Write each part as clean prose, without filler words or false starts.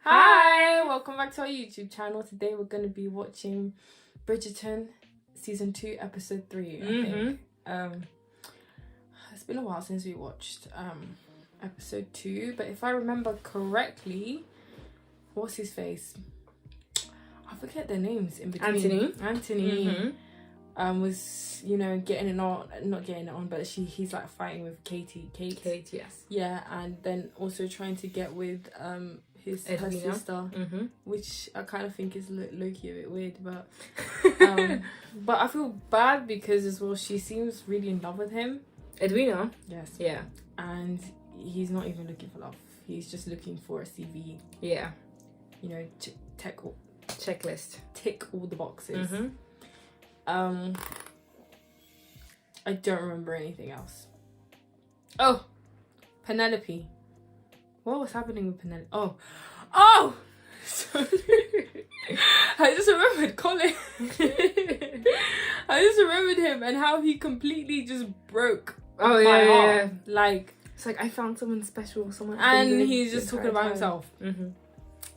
Hi, welcome back to our YouTube channel. Today we're going to be watching Bridgerton season 2 episode 3. I think it's been a while since we watched episode 2, but if I remember correctly, what's his face? I forget their names in between. Anthony was, you know, getting it on, not getting it on, but he's like fighting with Kate, yes. Yeah, and then also trying to get with her sister, which I kind of think is low-key a bit weird, but but I feel bad because as well she seems really in love with him. Edwina? Yes. Yeah. And he's not even looking for love. He's just looking for a CV. Yeah. You know, checklist. Tick all the boxes. I don't remember anything else. Oh, Penelope. What was happening with Penelope? Oh! Sorry. I just remembered Colin. I just remembered him and how he completely just broke my heart. Yeah. Like, it's like I found someone special, someone. And he's just talking about himself.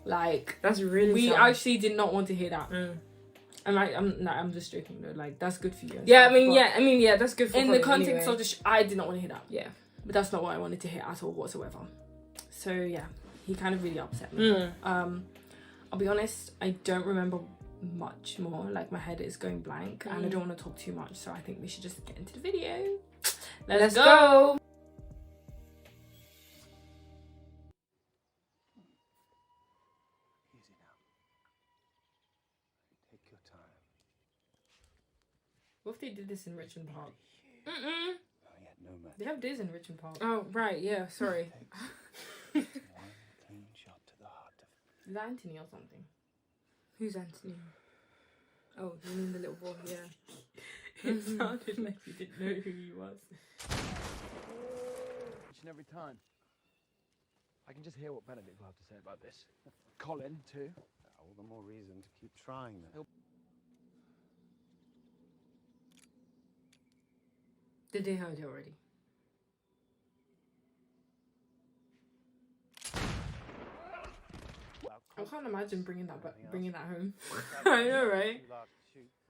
Like, that's really. We sad. actually did not want to hear that. And like, I'm just joking though. Like, that's good for you. Yeah, I mean, that's good for in Colin the context anyway. of the I did not want to hear that. Yeah, but that's not what I wanted to hear at all whatsoever. So yeah, he kind of really upset me. I'll be honest, I don't remember much more. Like, my head is going blank, and I don't want to talk too much. So I think we should just get into the video. Let's go. What if they did this in Richmond Park? They have this in Richmond Park. Oh, right, yeah, sorry. One clean shot to the heart of... Is that Anthony or something? Who's Anthony? Oh, you mean the little boy, yeah. It sounded like you didn't know who he was. Each and every time. I can just hear what Benedict will have to say about this. Colin, too. All the more reason to keep trying then. Did they heard it already? I can't imagine bringing that home. I know, right?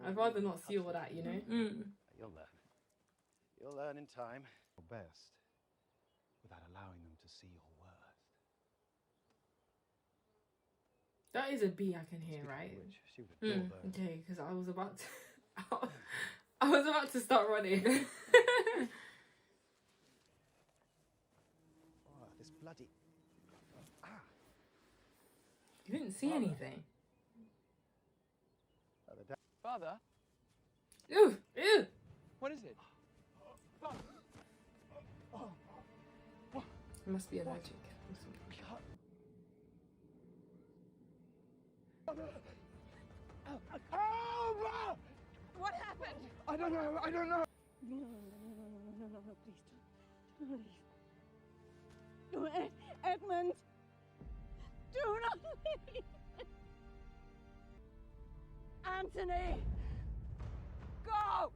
I'd rather not see all that, you know. You'll learn. You'll learn in time. Your best, without allowing them to see your worth. That is a B I can hear, right? She would adore those. Okay, because I was about to, I was about to start running. Oh, this bloody... You didn't see anything. Father? Ew! Ew! What is it? It must be allergic. What happened? I don't know. No, please don't leave. Edmund, do not leave. Anthony, go.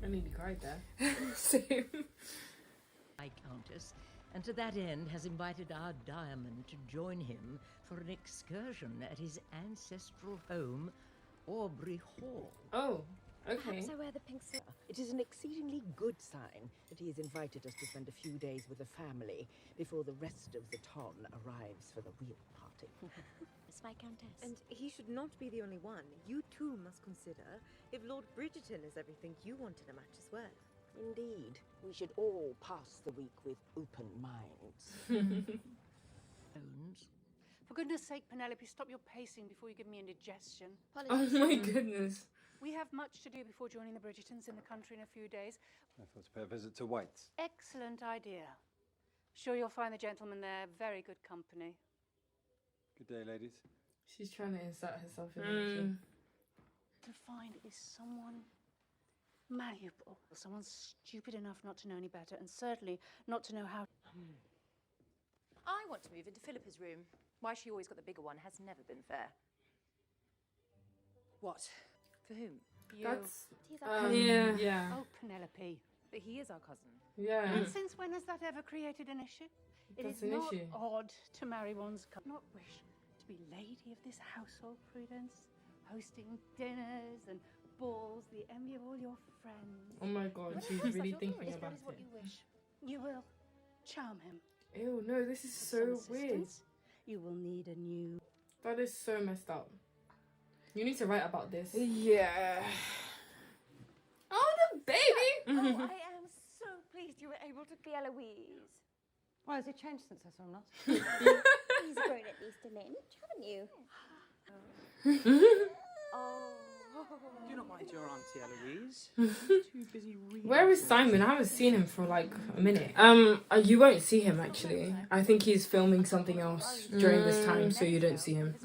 I nearly cried there. Same. Countess, and to that end has invited our Diamond to join him for an excursion at his ancestral home, Aubrey Hall. Oh, okay. Perhaps I wear the pink silk. It is an exceedingly good sign that he has invited us to spend a few days with the family before the rest of the ton arrives for the real party. It's my countess. And he should not be the only one. You too must consider if Lord Bridgerton is everything you want in a match as well. Indeed, we should all pass the week with open minds. For goodness sake, Penelope, stop your pacing before you give me indigestion. Oh my goodness. We have much to do before joining the Bridgertons in the country in a few days. I thought to pay a visit to White's. Excellent idea. Sure you'll find the gentleman there very good company. Good day, ladies. She's trying to insert herself in. To find is someone malleable, someone stupid enough not to know any better, and certainly not to know how. I want to move into Philippa's room. Why she always got the bigger one has never been fair. What? For whom? You. That's He's up. Yeah. Yeah. Oh, But he is our cousin. Yeah. And since when has that ever created an issue? It That's is an not issue. odd to marry one's cousin. Not wish to be lady of this household, Prudence, hosting dinners and balls, the envy of all your friends. Oh my god, she's really thinking about That is what it. you wish. You will charm him. Ew, no, this is so Some weird. assistance. You will need a new. That is so messed up. You need to write about this. Yeah. Oh, the baby! Oh, I am so pleased you were able to be Eloise. Well, has it changed since I saw him last? He's grown at least an inch, haven't you? Oh. Do not mind your Auntie Eloise. Too busy reading. Where is Simon? I haven't seen him for like a minute. You won't see him actually. I think he's filming something else during this time, so you don't see him.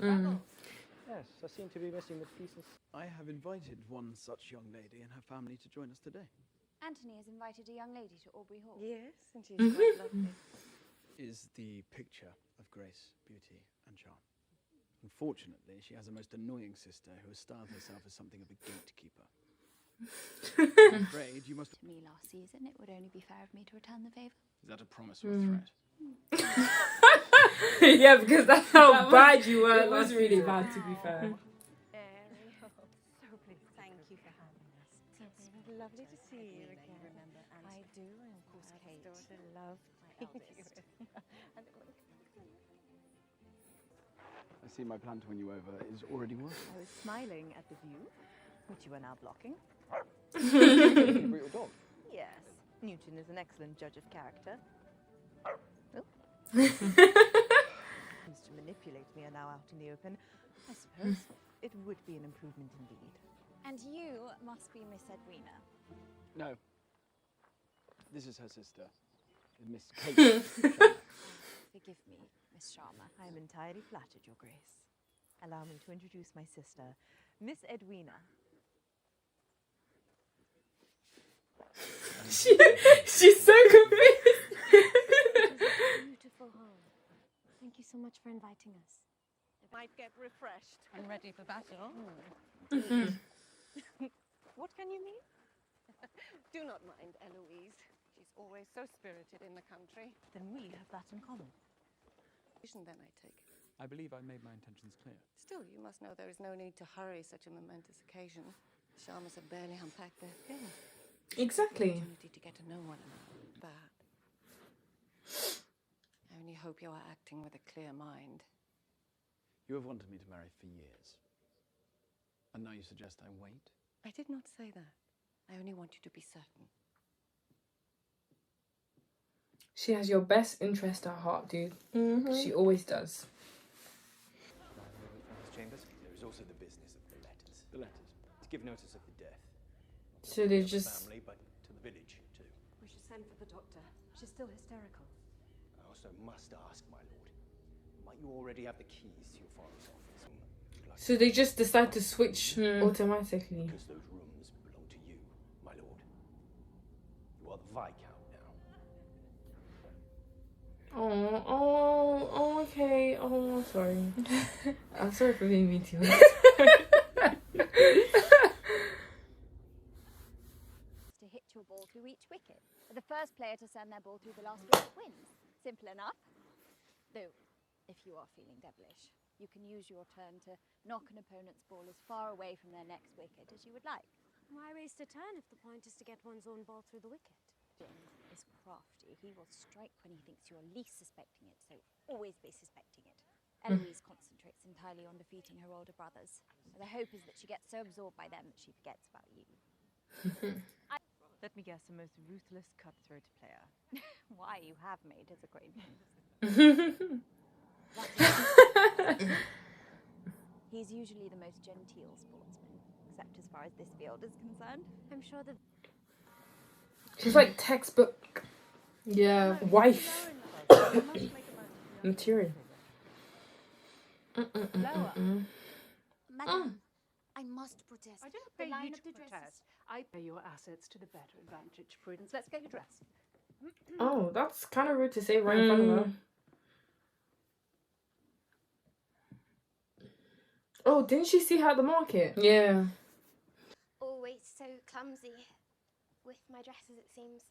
Yes, I seem to be missing the pieces. I have invited one such young lady and her family to join us today. Anthony has invited a young lady to Aubrey Hall. Yes, and she's quite lovely. Is the picture of grace, beauty, and charm. Unfortunately, she has a most annoying sister who has styled herself as something of a gatekeeper. I'm afraid you must. Me last season, it would only be fair of me to return the favour. Is that a promise or a threat? Yeah, because that's how bad you were. It was really bad, to be fair. So pleased. Thank you for having us. It's lovely to see you again. I do, and of course Kate's daughter loved my eldest. I see my plan to win you over is already working. I was smiling at the view, which you are now blocking. Brutal dog. Yes, Newton is an excellent judge of character. Seems to manipulate me are now out in the open. I suppose it would be an improvement indeed. And you must be Miss Edwina. No. This is her sister, Miss Kate. Forgive me, Miss Sharma. I am entirely flattered, Your Grace. Allow me to introduce my sister, Miss Edwina. She's so confused. Beautiful home. Thank you so much for inviting us. Might get refreshed. I'm ready for battle. What can you mean? Do not mind Eloise. She's always so spirited in the country. Then we have that in common. Then I take. I believe I made my intentions clear. Still, you must know there is no need to hurry such a momentous occasion. The Sharmas have barely unpacked their things. Exactly. Opportunity to get to know one another. That. I only hope you are acting with a clear mind. You have wanted me to marry for years. And now you suggest I wait? I did not say that. I only want you to be certain. She has your best interest at heart, dude. She always does. Chambers. There is also the business of the letters. The letters. To give notice of the death. So they Not to just... the family, but to the village too. We should send for the doctor. She's still hysterical. I also must ask, my lord, might you already have the keys to your father's office? So they just decide to switch automatically. Because those rooms belong to you, my lord. You are the Viscount now. Oh, okay. Oh, sorry. I'm sorry for being mean to you. To hit your ball through each wicket. The first player to send their ball through the last wicket wins. Simple enough. Though, if you are feeling devilish, you can use your turn to knock an opponent's ball as far away from their next wicket as you would like. Why waste a turn if the point is to get one's own ball through the wicket? James is crafty. He will strike when he thinks you are least suspecting it, so always be suspecting it. Eloise concentrates entirely on defeating her older brothers. The hope is that she gets so absorbed by them that she forgets about you. Let me guess, a most ruthless, cutthroat player. Why, you have made his acquaintance. He's usually the most genteel sportsman, except as far as this field is concerned. I'm sure the... She's like textbook. Yeah, wife. Material. Madam, I must protest. I don't The pay line you of to the dresses. protest. I pay your assets to the better advantage, Prudence. Let's get you dressed. Oh, that's kind of rude to say right in front of her. Oh, didn't she see her at the market? Yeah. Always so clumsy. with my dresses, it seems.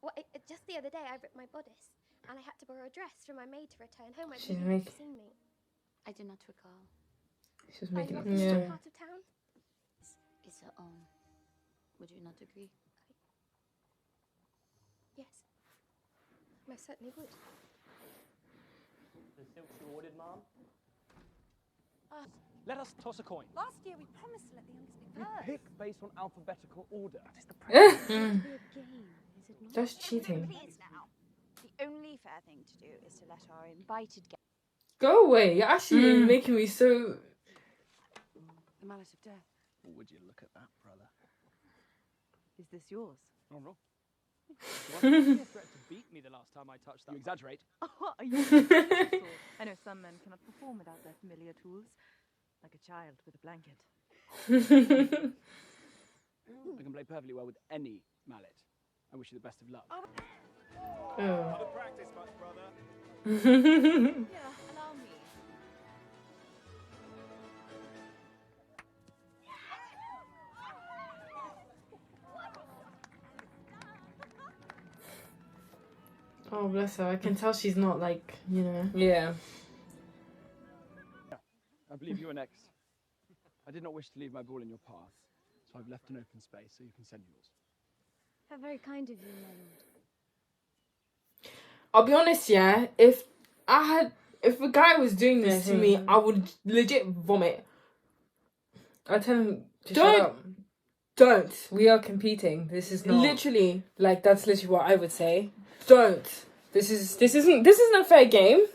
Well, just the other day I ripped my bodice, and I had to borrow a dress from my maid to return home. I've never seen me. I do not recall. She's making I up love a this story. part of town. Is her own. Would you not agree? Yes, most certainly would. The silks you ordered, Mom? Let us toss a coin. Last year we promised to let the youngest pick You first. pick based on alphabetical order. That is the That's cheating. Please now. The only fair thing to do is to let our invited guests. Go away. You're actually making me so... The mallet of death. Or would you look at that, brother? Is this yours? Oh, no. You threat to beat me the last time I touched that. You exaggerate. Oh, are you sure? I know some men cannot perform without their familiar tools, like a child with a blanket. I can play perfectly well with any mallet. I wish you the best of luck. Oh. Other practice, my brother. Yeah, allow me. Oh, bless her. I can tell she's not like, you know. Yeah. I believe you are next. I did not wish to leave my ball in your path, so I've left an open space so you can send yours. How very kind of you, my lord. I'll be honest, yeah. If a guy was doing this to me, I would legit vomit. I'd tell him to shut up. Don't. We are competing. This is not literally like that's literally what I would say. Don't. This isn't a fair game.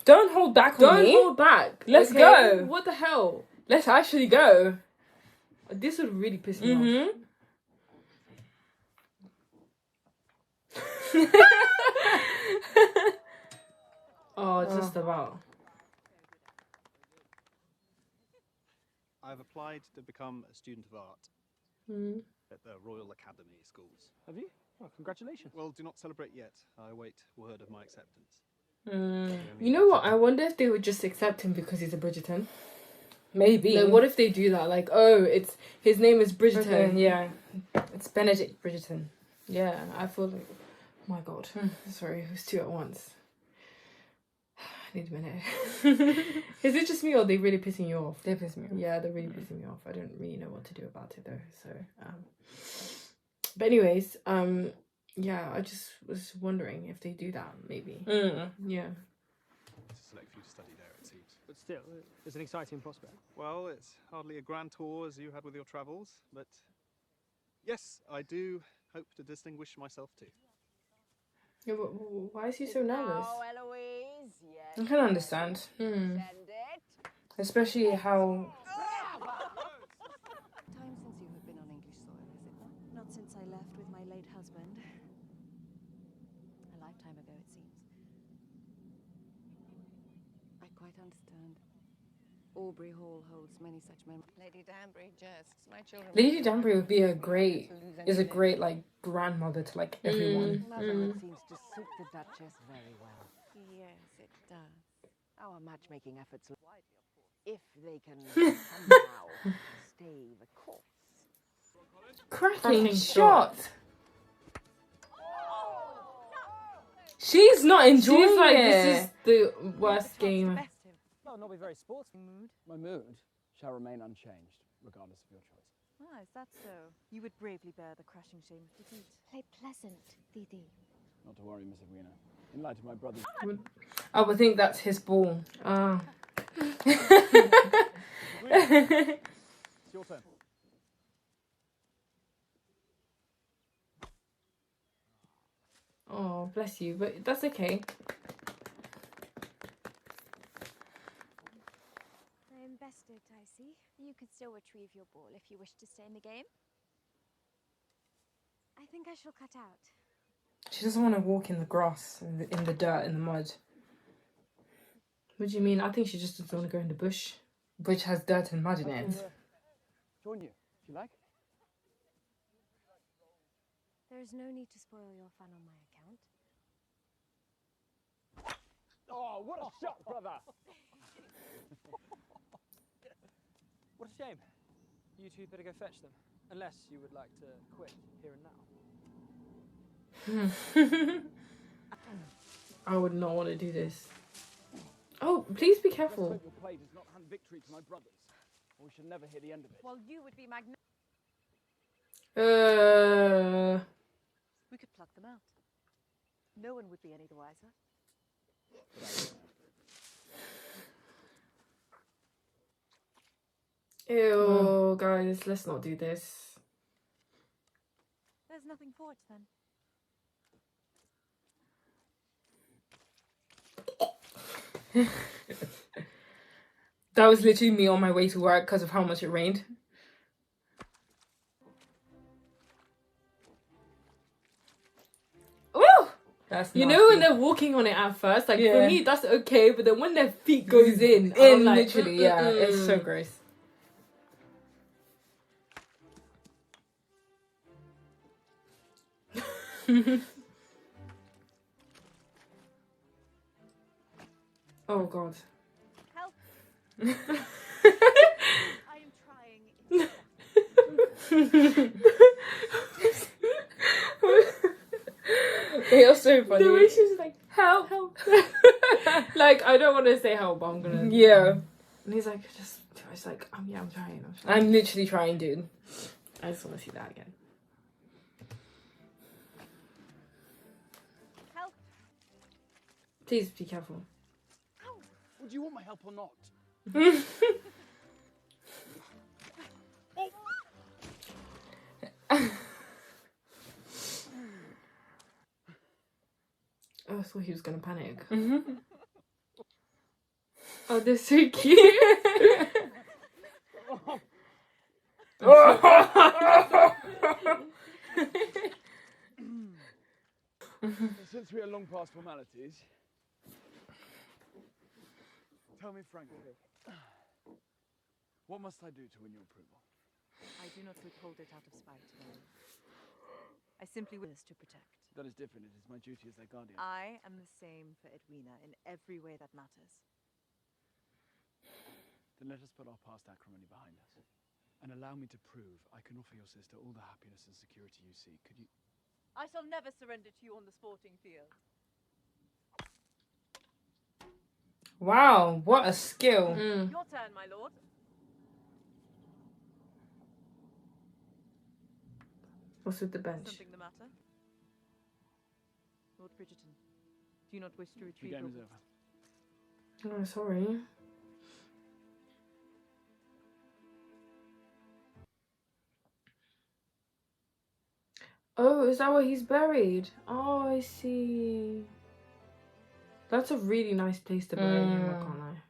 Don't hold back on me. Don't hold back. Let's go. What the hell? Let's actually go. This would really piss me off. Oh, just about. I've applied to become a student of art at the Royal Academy schools. Have you? Well, congratulations. Well, do not celebrate yet. I await word of my acceptance. You know what? I wonder if they would just accept him because he's a Bridgerton. Maybe. Like, what if they do that? Like, oh, his name is Bridgerton. Okay. Yeah, it's Benedict Bridgerton. Yeah, I feel like, oh my God. Sorry, it was two at once. I need a minute. Is it just me or are they really pissing you off? They're pissing me off. Yeah, they're really pissing me off. I don't really know what to do about it though. So, but anyways, yeah, I just was wondering if they do that, maybe. Yeah. It's a select few to study there, it seems. But still, it's an exciting prospect. Well, it's hardly a grand tour as you had with your travels, but yes, I do hope to distinguish myself too. Yeah, but why is he so nervous? Oh, Eloise, yes. I can understand. Send it. Especially how... Time since you have been on English soil, is it not? Not since I left with my late husband. A lifetime ago, it seems. I quite understand. Aubrey Hall holds many such memories. Lady Danbury jests. My children. Lady Danbury would be a great like grandmother to like everyone. Motherhood seems to suit the Duchess very well. Yes, it does. Our matchmaking efforts, if they can somehow stay the course. Cracking shot. She's not enjoying it. She's like, this is the worst game. Well, not be very sportsy mood. My mood shall remain unchanged, regardless of your choice. Ah, is that so? You would bravely bear the crushing shame of defeat. Play pleasant, Didi. Not to worry, Miss Edwina. In light of my brother's... Oh, I think that's his ball. Ah. It's your turn. Oh, bless you, but that's okay. I am bested, I see. You can still retrieve your ball if you wish to stay in the game. I think I shall cut out. She doesn't want to walk in the grass, in the dirt, in the mud. What do you mean? I think she just doesn't want to go in the bush, which has dirt and mud in it. Join you, if you like. There is no need to spoil your fun on my account. Oh, what a shot, brother! What a shame. You two better go fetch them. Unless you would like to quit here and now. I would not want to do this. Oh, please be Let's careful. hope your play does not hand victory to my brothers, or we should never hear the end of it. Well, you would be magnificent. We could pluck them out. No one would be any the wiser. Ew, guys, let's not do this. There's nothing for it then. That was literally me on my way to work because of how much it rained. Woo! That's you nasty. know when they're walking on it at first, like Yeah. for me that's okay, but then when their feet goes in, I'm In like, literally, yeah, it's so gross. Oh god. Help! I am trying. They are so funny. The way she was like, help, help. Like, I don't want to say help, but I'm gonna. Yeah. And he's like, it's like, yeah, I'm trying. I'm literally trying, dude. I just want to see that again. Help! Please be careful. Would you want my help or not? Oh, I thought he was gonna panic. Oh, they're so cute. Since we are long past formalities, tell me frankly, what must I do to win your approval? I do not withhold it out of spite, no. I simply wish to protect. That is different. It is my duty as their guardian. I am the same for Edwina in every way that matters. Then let us put our past acrimony behind us, and allow me to prove I can offer your sister all the happiness and security you seek. Could you? I shall never surrender to you on the sporting field. Wow, what a skill. Your turn, my lord. What's with the bench? Something the matter? Lord Bridgerton, do you not wish to The retrieve game your... is over. Oh, sorry. Oh, is that where he's buried? Oh, I see. That's a really nice place to bury him, I can't lie.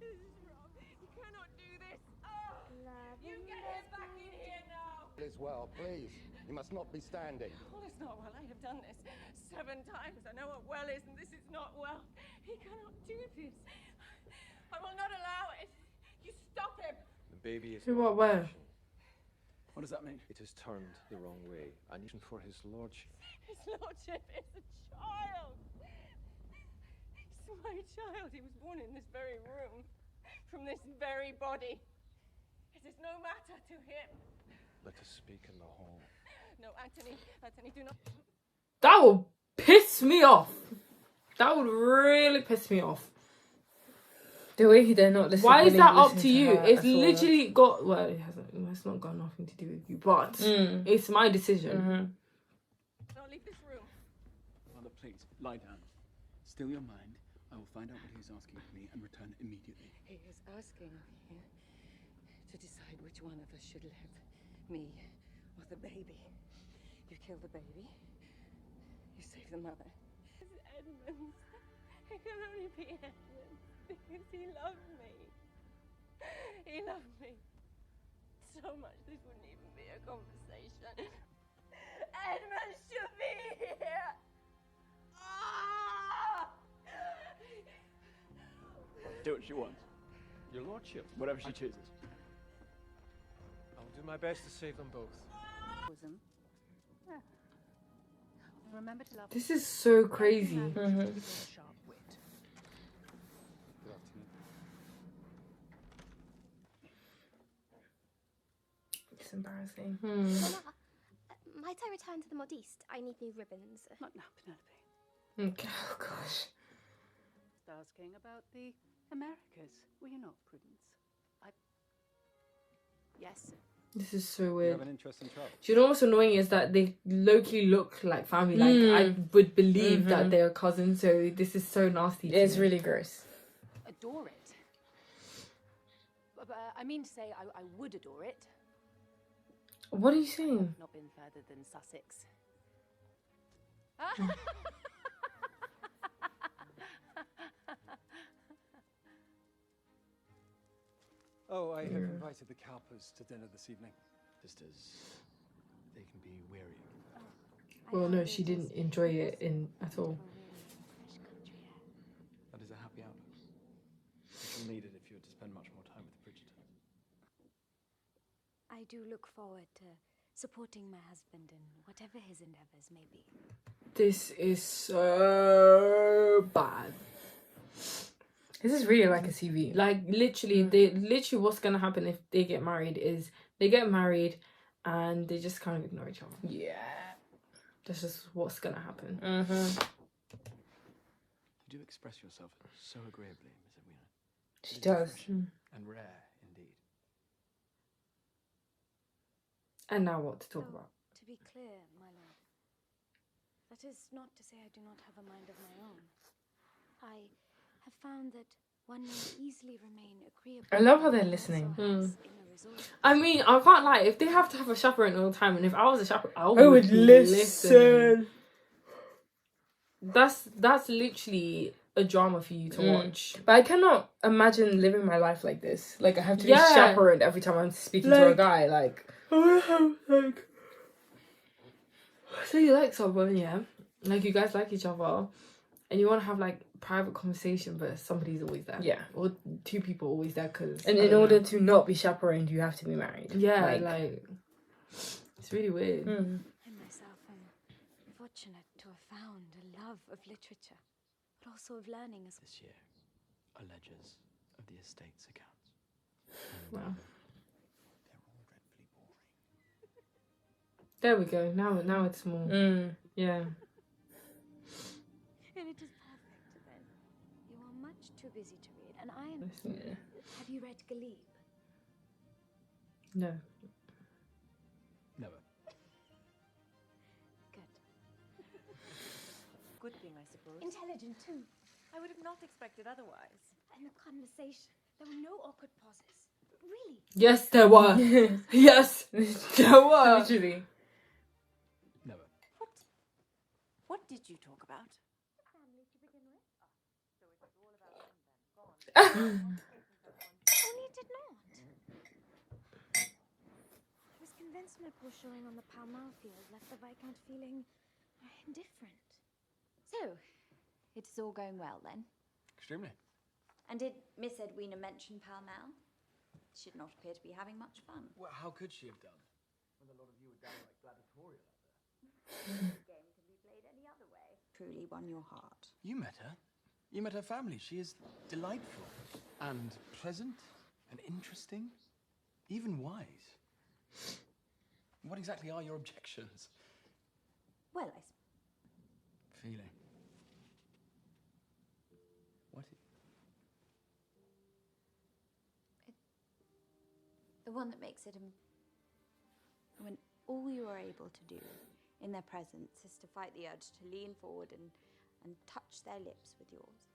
This is wrong. You cannot do this. Oh, you get him back in here now. As well, please. You must not be standing. Well, it's not well. I have done this 7 times. I know what well is, and this is not well. He cannot do this. I will not allow it. You stop him. The baby is. Who, what, where? What does that mean? It has turned the wrong way. And even for his lordship. His lordship is a child. He's my child. He was born in this very room, from this very body. It is no matter to him. Let us speak in the hall. No, Anthony, do not. That would piss me off. That would really piss me off. The way they're not listening. Why is that up listening to you? her It's at all. literally got, well, it's not got nothing to do with you, but it's my decision. Don't leave this room. Mother, please, lie down. Still your mind. I will find out what he is asking of me and return immediately. He is asking me to decide which one of us should live, me or the baby. You kill the baby, you save the mother. It's Edmund. It can only be Edmund because he loved me. He loved me so much this wouldn't even be a conversation. Edmund should be here. Ah! Do what she wants. Your lordship. Whatever she chooses. I will do my best to save them both. Bosom. Remember to love This is so crazy. Sharp wit. Good afternoon. It's embarrassing. Mama, might I return to the modiste? I need new ribbons. Not now, Penelope. Okay. Oh gosh. Just asking about the Americas. Were you not, Prudence? Yes. This is so You weird. have an interest in travel? Do you know what's annoying is that they low-key look like family. Like, I would believe that they're cousins, so this is so nasty. to It's me. really gross. Adore it. But, I mean to say I would adore it. What are you saying? Not been further than Sussex. Oh, I have invited the Cowpers to dinner this evening, just as they can be weary. Well, no, she didn't enjoy it at all. That is a happy outlook. You will need it if you were to spend much more time with Bridgerton. I do look forward to supporting my husband in whatever his endeavors may be. This is so bad. This is really like a CV. Like, literally, what's gonna happen if they get married is they get married and they just kind of ignore each other. Yeah. That's just what's gonna happen. You do express yourself so agreeably, Miss Edwina. She does. And rare indeed. And now what to talk about? To be clear, my lord, that is not to say I do not have a mind of my own. I have found that one may easily remain agreeable. I love how they're listening. I mean, I can't lie. If they have to have a chaperone all the time, and if I was a chaperone, I I would would listen. That's literally a drama for you to watch. But I cannot imagine living my life like this. Like, I have to be Yeah. chaperoned every time I'm speaking to a Like- guy. Like, I wanna have, like, so you like someone, yeah? Like, you guys like each other, and you want to have, like, private conversation, but somebody's always there. Yeah. Or two people always there, because... and in order to not be chaperoned, you have to be married. Yeah, like it's really weird. I myself am fortunate to have found a love of literature, but also of learning as This year are ledgers of the estate's accounts. Wow. They're all dreadfully boring. There we go. Now it's more. Yeah. And it is perfect then. You are much too busy to read, and I am. Yeah. Have you read Galib? No. Never. Good. Good thing, I suppose. Intelligent too. I would have not expected otherwise. And the conversation. There were no awkward pauses. Really. Yes, there were. Yes, there were. Literally. Never. What did you talk about? Family to begin with. So it was all about them then. Go on. Only it did not. I was convinced my poor showing on the Pall Mall field left the Viscount feeling indifferent. So, it is all going well then. Extremely. And did Miss Edwina mention Pall Mall? She did not appear to be having much fun. Well, how could she have done? When a lot of you were downright gladiatorial out there. The game can be played any other way. Truly won your heart. You met her. You met her family. She is delightful and pleasant and interesting, even wise. What exactly are your objections? Well, Feeling. What? the one that makes it when all you are able to do in their presence is to fight the urge to lean forward and touch their lips with yours.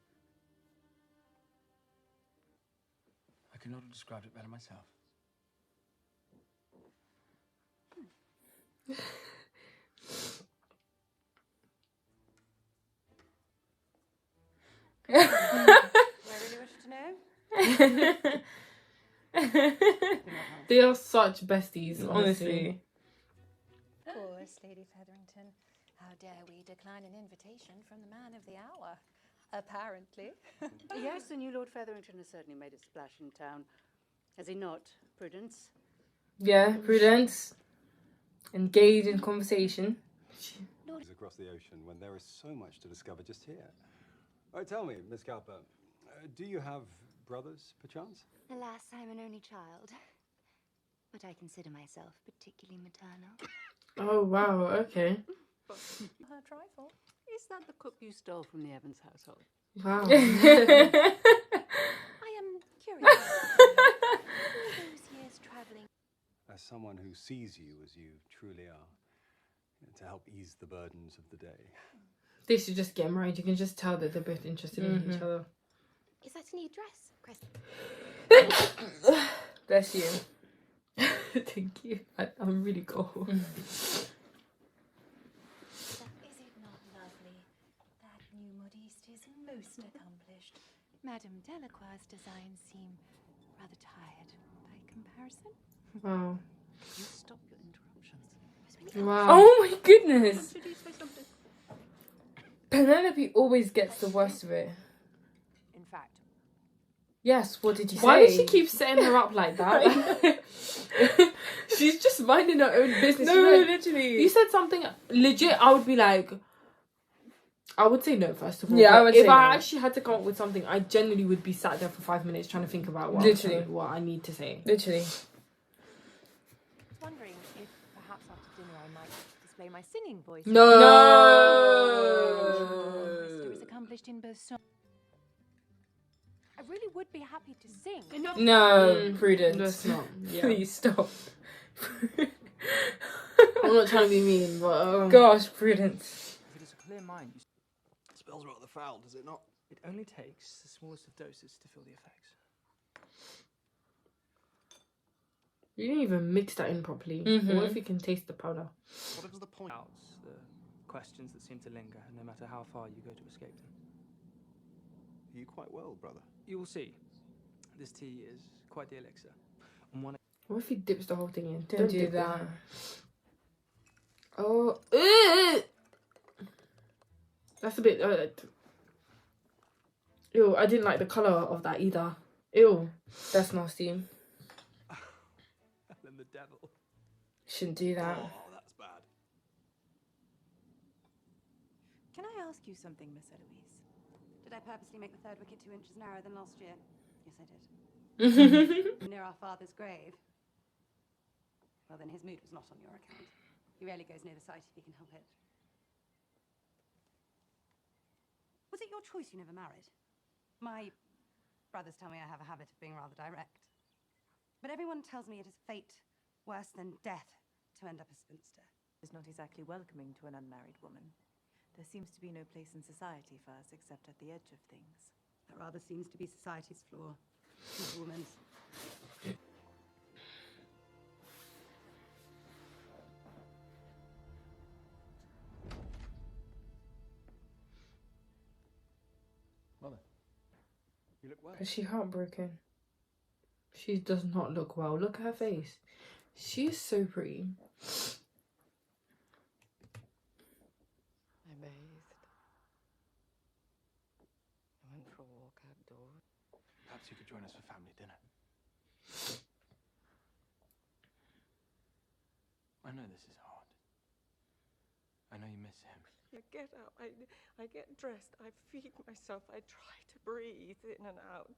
I could not have described it better myself. Do I really wish to know? They are such besties, honestly. Of course, Lady Featherington. How dare we decline an invitation from the man of the hour? Apparently. Yes, the new Lord Featherington has certainly made a splash in town. Has he not, Prudence? Yeah, Prudence. Engage in conversation. Lord... across the ocean when there is so much to discover just here. Oh, tell me, Miss Cowper, do you have brothers, perchance? Alas, I'm an only child. But I consider myself particularly maternal. Oh, wow, okay. Her trifle. Is that the cook you stole from the Evans household? Wow. I am curious. All those years travelling. As someone who sees you as you truly are, to help ease the burdens of the day. They should just get married. You can just tell that they're both interested in each other. Is that a new dress, Chris? Bless you. Thank you. I'm really cold. Is it not lovely? That new modiste is most accomplished. Madame Delacroix's designs seem rather tired by comparison. Wow. You stop your interruptions. Wow. Oh my goodness. Penelope always gets the worst of it. In fact. Yes, what did you say? Why does she keep setting her up like that? She's just minding her own business. No, literally. You said something legit, I would be like, I would say no, first of all. Yeah, but I would if say I no. actually had to come up with something, I genuinely would be sat there for 5 minutes trying to think about what, Literally. what I need to say. Literally. I was wondering if perhaps after dinner I might display my singing voice. No. Sister is accomplished in both songs. I really would be happy to sing. No, Prudence. Let's not. Yeah. Please stop. I'm not trying to be mean, but Gosh, Prudence. If it is a clear mind, it smells rather foul, does it not? It only takes the smallest of doses to feel the effects. you didn't even mix that in properly. What if you can taste the powder? What is the point? Out the questions that seem to linger, no matter how far you go to escape them. Are you quite well, brother? You will see. This tea is quite the elixir. On one What if he dips the whole thing in? Don't do dip it. that. Oh, that's a bit. Ew, I didn't like the colour of that either. Ew, That's nasty. and then the devil. Shouldn't do that. Oh, that's bad. Can I ask you something, Miss Eloise? Did I purposely make the third wicket 2 inches narrower than last year? Yes, I did. Near our father's grave. Well, then his mood was not on your account. He rarely goes near the site if he can help it. Was it your choice you never married? My brothers tell me I have a habit of being rather direct. But everyone tells me it is fate worse than death to end up a spinster. Is not exactly welcoming to an unmarried woman. There seems to be no place in society for us except at the edge of things. That rather seems to be society's flaw, not a woman's. Mother, you look well. Is she heartbroken? She does not look well. Look at her face. She is so pretty. I bathed. I went for a walk outdoors. Perhaps you could join us for family dinner. I know this is hard. I know you miss him. I get up, I get dressed, I feed myself, I try to breathe in and out.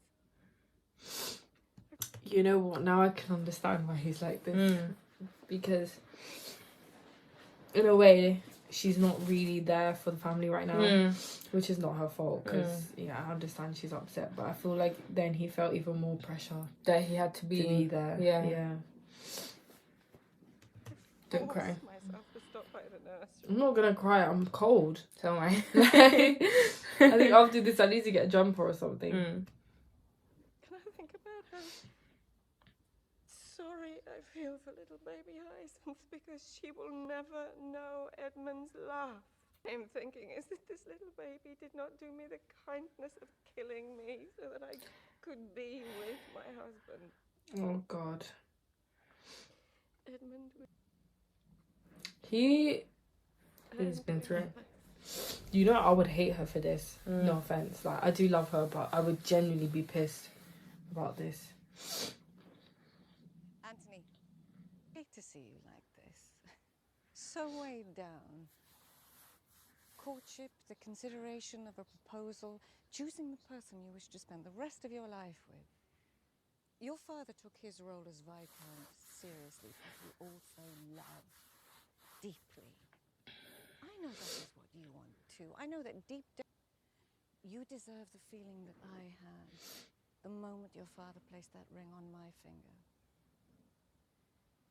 You know what? Now I can understand why he's like this. Because, in a way, she's not really there for the family right now. Which is not her fault. Because, yeah, I understand she's upset. But I feel like then he felt even more pressure. That he had to be there. Yeah. Don't cry. Myself to stop by the nursery. I'm not gonna cry. I'm cold. So am I. I think after this I need to get a jumper or something. Can I think about her? Sorry, I feel for little baby Hyacinth because she will never know Edmund's laugh. I'm thinking is that this little baby did not do me the kindness of killing me so that I could be with my husband. Oh God. Edmund would... He has been through it. You know, I would hate her for this. No offense. Like, I do love her, but I would genuinely be pissed about this. Anthony, hate to see you like this. So weighed down. courtship, the consideration of a proposal, choosing the person you wish to spend the rest of your life with. Your father took his role as Viscount seriously, but he also loved deeply. I know that is what you want too. I know that deep down you deserve the feeling that I had the moment your father placed that ring on my finger.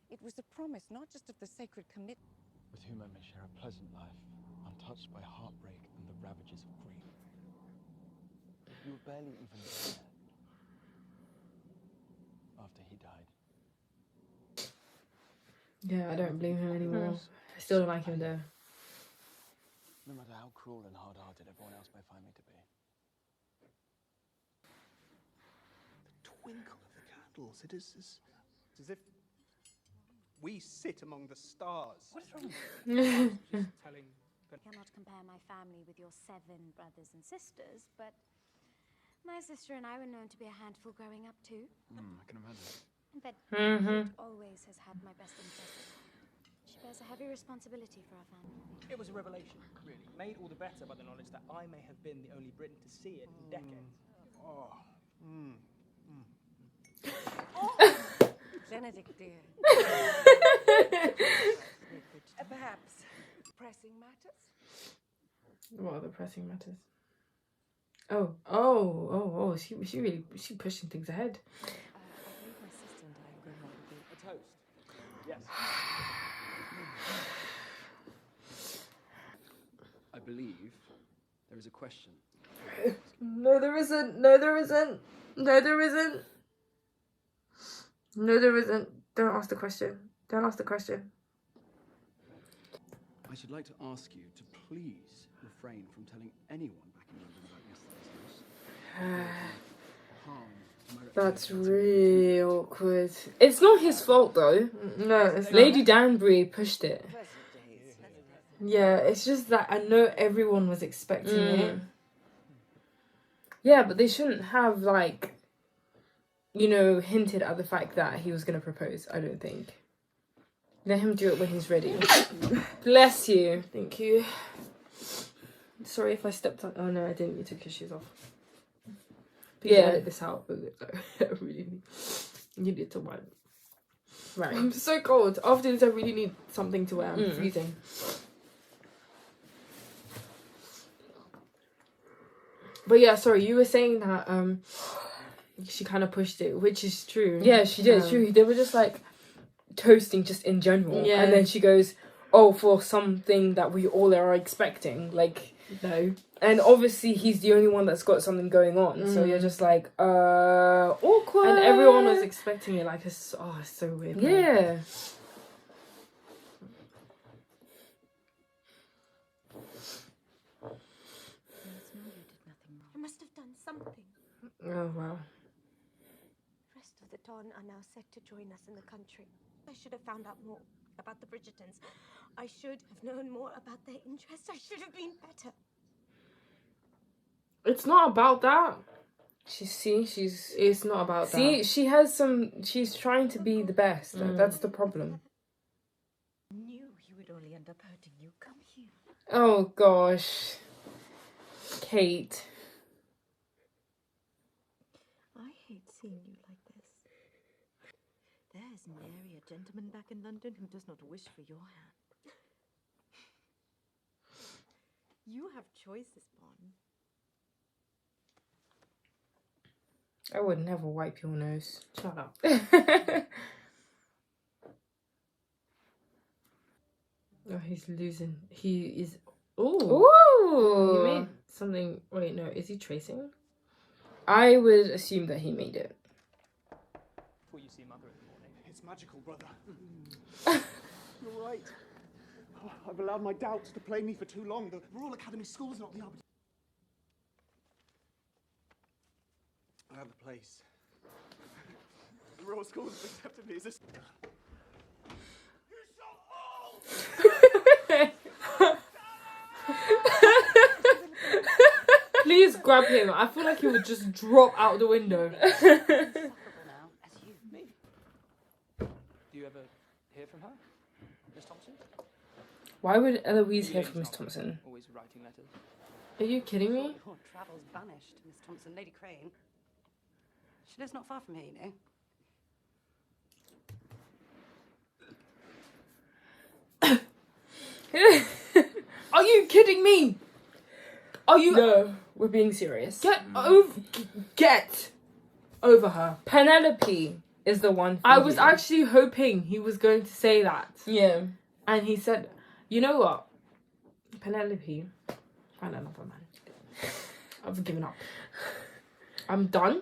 It was a promise, not just of the sacred commitment. With whom I may share a pleasant life, untouched by heartbreak and the ravages of grief. You were barely even there after he died. Yeah, I don't blame him anymore. I still don't like him though. No matter how cruel and hard-hearted everyone else may find me to be. The twinkle of the candles, it is as if we sit among the stars. What is wrong with you? Just telling. I cannot compare my family with your 7 brothers and sisters, but my sister and I were known to be a handful growing up too. I can imagine. But Mhm. it always has had my best interests. She bears a heavy responsibility for our family. It was a revelation, really. Made all the better by the knowledge that I may have been the only Briton to see it in decades. Benedict, dear. Perhaps pressing matters? What are the pressing matters? She pushing things ahead. I believe my sister and I are going on to be A toast. Yes. I believe there is a question. No, there isn't. No, there isn't. No, there isn't. No, there isn't. Don't ask the question. Don't ask the question. I should like to ask you to please refrain from telling anyone back in London about yesterday's house. That's really awkward. It's not his fault though. No, it's Lady Danbury pushed it. Yeah, it's just that I know everyone was expecting it. Yeah, but they shouldn't have hinted at the fact that he was going to propose, I don't think. Let him do it when he's ready. Bless you. Thank you. Sorry if I stepped on... Oh, no, I didn't. You took your shoes off. Please edit this out. I really need to wipe. Right. I'm so cold. After this, I really need something to wear. I'm freezing. But yeah, sorry, you were saying that she kind of pushed it, which is true. Yeah, she did. True. They were just toasting just in general. Yeah. And then she goes, oh, for something that we all are expecting. No. And obviously he's the only one that's got something going on. So you're just awkward. And everyone was expecting it it's so weird. Yeah. I must have done something. Oh, wow. The rest of the Don are now set to join us in the country. I should have found out more about the Bridgertons. I should have known more about their interests. I should have been better. It's not about that. It's not about that. See, she's trying to be the best. That's the problem. I knew he would only end up hurting you. Come here. Oh, gosh. Kate. I hate seeing you like this. There's nary a gentleman back in London who does not wish for your hand. You have choices, Bon. I would never wipe your nose. Shut up. Oh, he's losing. He is... Ooh. He made something... Wait, no. Is he tracing? I would assume that he made it. Before you see Mother in the morning. It's magical, brother. You're right. Oh, I've allowed my doubts to plague me for too long. The Royal Academy School's not the opportunity. I have a place. The Royal School has accepted me as this. Please grab him. I feel like he would just drop out the window. Me? Do you ever hear from her, Miss Thompson? Why would Eloise hear from Miss Thompson? Always writing letters. Are you kidding me? Your travels banished, Miss Thompson. Lady Crane. She lives not far from here, you know. Are you kidding me? Are you? No, we're being serious. Get over her. Penelope is the one. I was actually hoping he was going to say that. Yeah. And he said, you know what? Penelope, find another man. I've given up. I'm done.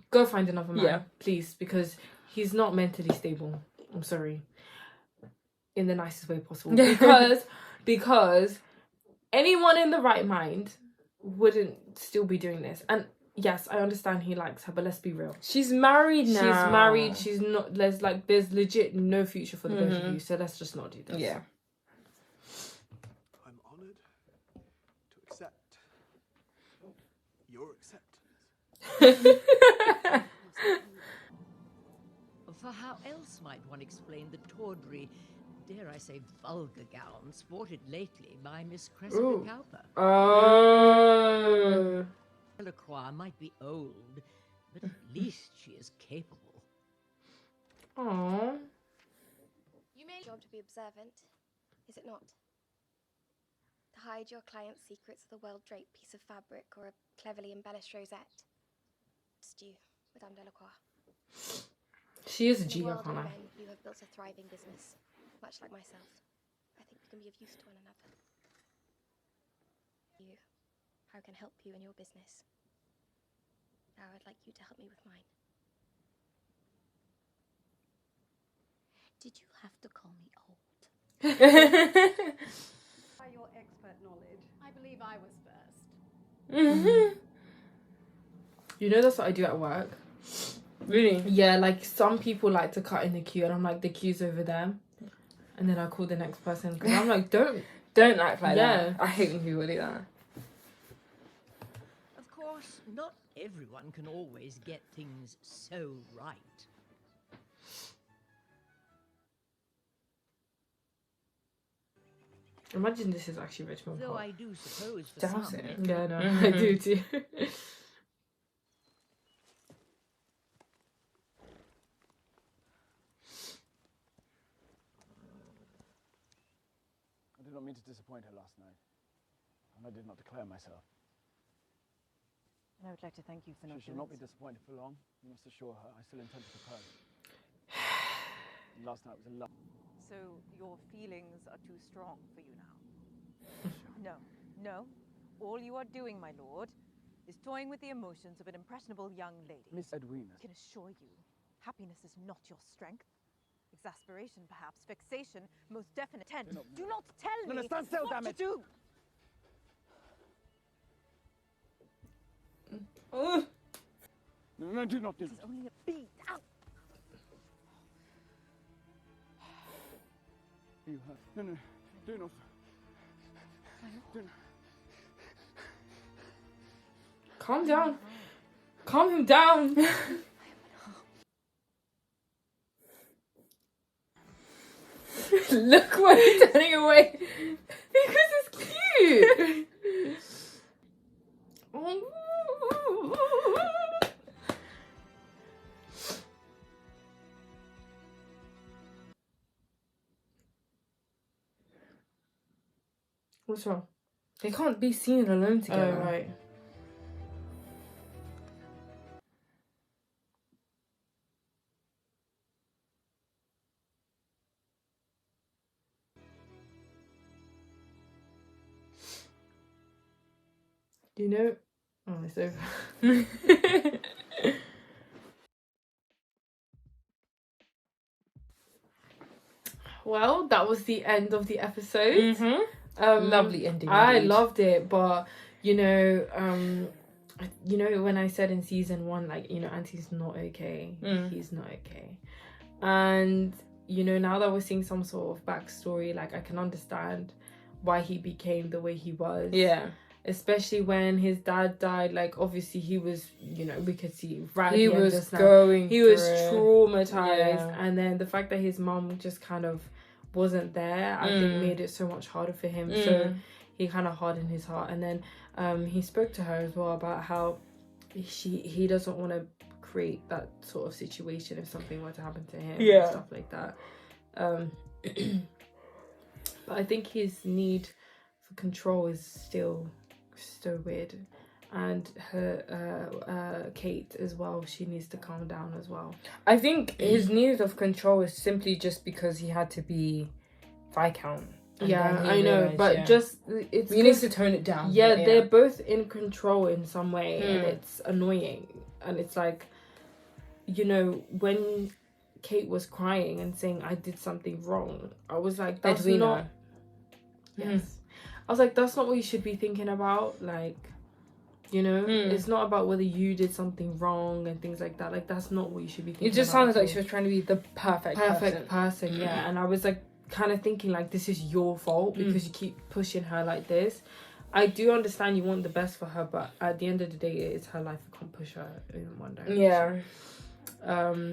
Go find another man, please, because he's not mentally stable. I'm sorry. In the nicest way possible. Because anyone in the right mind wouldn't still be doing this. And yes, I understand he likes her, but let's be real. She's married now. She's married. She's not. There's legit no future for the both of you. So let's just not do this. Yeah. I'm honoured to accept your acceptance. For how else might one explain the tawdry, dare I say vulgar gown sported lately by Miss Cressida Cowper? Oh. Delacroix might be old, but at least she is capable. Aww. You made your job to be observant, is it not? To hide your client's secrets with a well-draped piece of fabric or a cleverly embellished rosette. Just you, Madame Delacroix. She is a In G, the world of Arcana. men, you have built a thriving business, much like myself. I think we can be of use to one another. You, how I can help you in your business. Now I'd like you to help me with mine. Did you have to call me old? By your expert knowledge, I believe I was first. You know that's what I do at work. Really? Yeah, like some people like to cut in the queue, and I'm like, the queue's over there, and then I call the next person because I'm like, don't act like that. I hate when people do that. Of course, not everyone can always get things so right. Imagine this is actually Richmond Though Park. I do suppose for Damn some... it. Yeah, no, I do too. I did not mean to disappoint her last night, and I did not declare myself. And I would like to thank you for not She shall not be disappointed for long. You must assure her I still intend to propose. Last night was a love. So your feelings are too strong for you now? No. All you are doing, my lord, is toying with the emotions of an impressionable young lady. Miss Edwina. I can assure you, happiness is not your strength. Exasperation, perhaps. Vexation, most definite. Do not tell me Stand still, what damn to it. do. No, do not do This is only a beat. Ow! You hurt. No, do not. Do not. Calm down. Calm him down. Look why he's turning away. Because it's cute. What's wrong? They can't be seen alone together. Oh, right. Do you know? Oh, it's over. Well, that was the end of the episode. Lovely ending. I indeed. loved it, but you know, when I said in season 1, like, you know, Auntie's not okay. He's not okay. And you know, now that we're seeing some sort of backstory, like, I can understand why he became the way he was. Yeah. Especially when his dad died, like, obviously he was, you know, we could see right He at the end was just now, going he was through it. traumatized. Yeah. And then the fact that his mom just kind of wasn't there, I think made it so much harder for him. So he kind of hardened his heart. And then he spoke to her as well about how he doesn't want to create that sort of situation if something were to happen to him and stuff like that. But I think his need for control is still so weird. And her Kate as well, she needs to calm down as well. I think his need of control is simply just because he had to be Viscount. Yeah, I know, but just it's he needs to tone it down. Yeah, they're both in control in some way, and it's annoying. And it's like, you know, when Kate was crying and saying I did something wrong, I was like, that's Edwina. not. Yes, I was like, that's not what you should be thinking about. Like, you know, it's not about whether you did something wrong and things like that. Like, that's not what you should be thinking. It just about sounded like she was trying to be the perfect person. Yeah, and I was like, kind of thinking like, this is your fault because you keep pushing her like this. I do understand you want the best for her, but at the end of the day, it's her life. You can't push her in one direction. Yeah.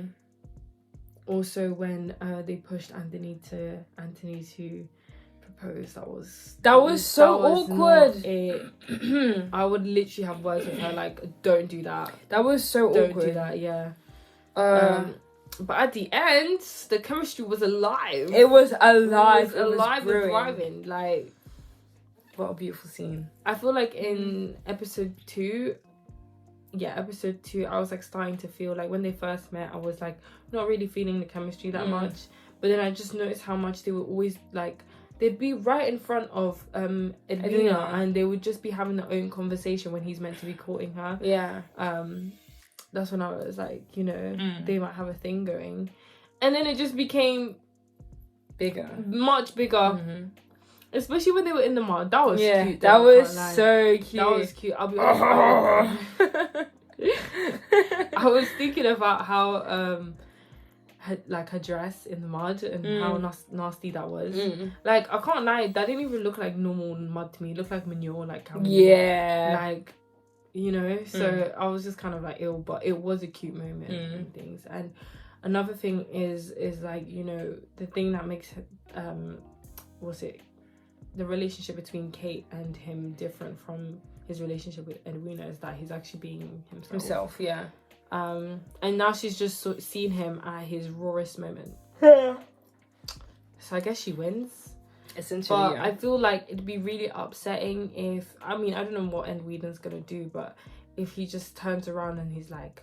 Also, when they pushed Anthony to propose, that was so awkward. I would literally have words with her like, don't do that. That was so awkward. Don't do that. Yeah. But at the end, the chemistry was alive. It was alive. It was alive and thriving. Like, what a beautiful scene. I feel like in episode 2, I was like starting to feel like when they first met, I was like not really feeling the chemistry that much. But then I just noticed how much they were always like, they'd be right in front of Edwina and they would just be having their own conversation when he's meant to be courting her. Yeah. That's when I was like, you know, they might have a thing going. And then it just became bigger. Much bigger. Especially when they were in the mud. That was cute. That was so cute. That was cute. I'll be honest. I was thinking about how her dress in the mud and how nasty that was. Like, I can't lie, that didn't even look like normal mud to me. It looked like manure, like camel. Yeah. Like, you know, so I was just kind of like ill, but it was a cute moment and things. And another thing is like, you know, the thing that makes the relationship between Kate and him different from his relationship with Edwina is that he's actually being himself. And now she's just seen him at his rawest moment. So I guess she wins. Essentially, but I feel like it'd be really upsetting if, I mean, I don't know what Edwina's gonna do, but if he just turns around and he's like,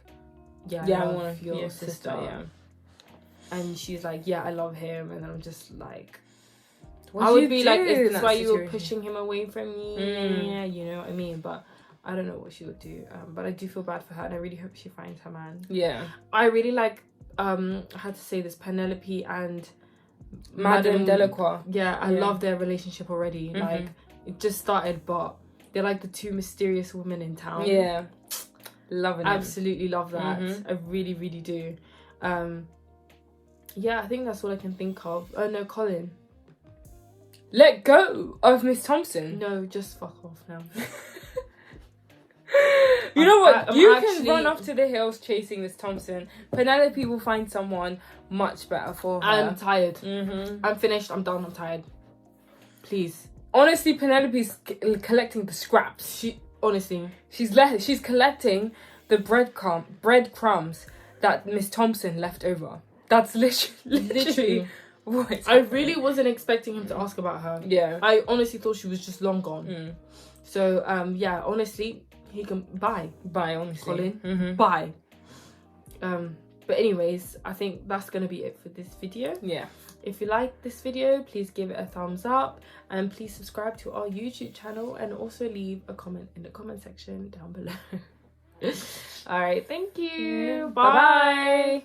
I love your sister. And she's like, I love him, and I'm just like, I would be like, is this why you were pushing him away from me? Yeah, you know what I mean? But I don't know what she would do. But I do feel bad for her, and I really hope she finds her man. Yeah. I really like, I had to say this, Penelope and Madame Delacroix. Yeah, I love their relationship already. Like, it just started, but they're like the two mysterious women in town. Yeah. Loving it. Absolutely love that. I really, really do. I think that's all I can think of. Oh, no, Colin. Let go of Miss Thompson. No, just fuck off now. You know what? You can run off to the hills chasing Miss Thompson. Penelope will find someone much better for her. I'm tired. I'm finished. I'm done. I'm tired. Please. Honestly, Penelope's collecting the scraps. She's collecting the breadcrumbs that Miss Thompson left over. That's literally what I really wasn't expecting him to ask about her. Yeah. I honestly thought she was just long gone. So, honestly, he can bye, honestly. Colin. Bye. But anyways, I think that's gonna be it for this video. Yeah. If you like this video, please give it a thumbs up and please subscribe to our YouTube channel and also leave a comment in the comment section down below. All right, thank you. Bye.